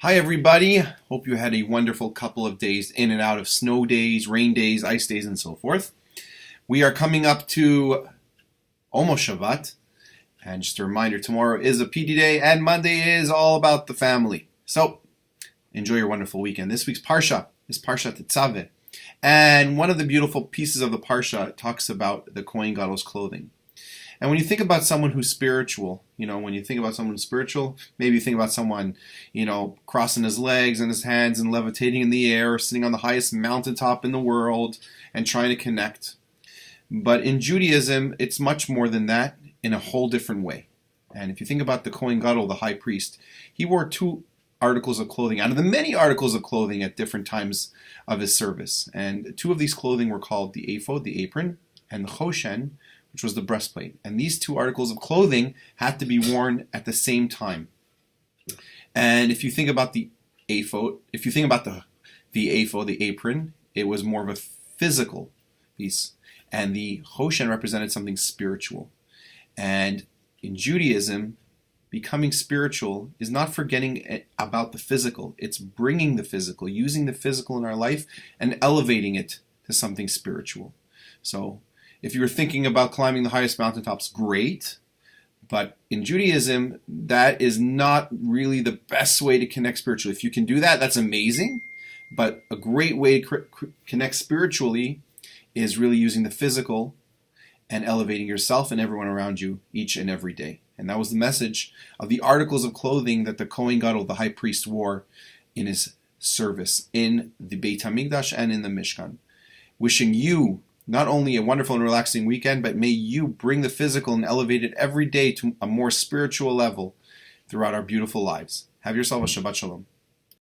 Hi everybody, hope you had a wonderful couple of days in and out of snow days, rain days, ice days, and so forth. We are coming up to almost Shabbat, and just a reminder, tomorrow is a PD day, and Monday is all about the family. So, enjoy your wonderful weekend. This week's Parsha is Parsha Tetzaveh, and one of the beautiful pieces of the Parsha talks about the Kohen Gadol's clothing. And when you think about someone who's spiritual, when you think about someone who's spiritual, maybe you think about someone, crossing his legs and his hands and levitating in the air, or sitting on the highest mountaintop in the world and trying to connect. But in Judaism, it's much more than that in a whole different way. And if you think about the Kohen Gadol, the high priest, he wore two articles of clothing out of the many articles of clothing at different times of his service. And two of these clothing were called the ephod, the apron, and the choshen, which was the breastplate. And these two articles of clothing had to be worn at the same time. And if you think about the ephod, the ephod, the apron, it was more of a physical piece. And the choshen represented something spiritual. And in Judaism, becoming spiritual is not forgetting about the physical. It's bringing the physical, using the physical in our life and elevating it to something spiritual. So, if you were thinking about climbing the highest mountaintops, great. But in Judaism, that is not really the best way to connect spiritually. If you can do that, that's amazing. But a great way to connect spiritually is really using the physical and elevating yourself and everyone around you each and every day. And that was the message of the articles of clothing that the Kohen Gadol, the high priest, wore in his service in the Beit HaMikdash and in the Mishkan. Wishing you not only a wonderful and relaxing weekend, but may you bring the physical and elevate it every day to a more spiritual level throughout our beautiful lives. Have yourself a Shabbat Shalom.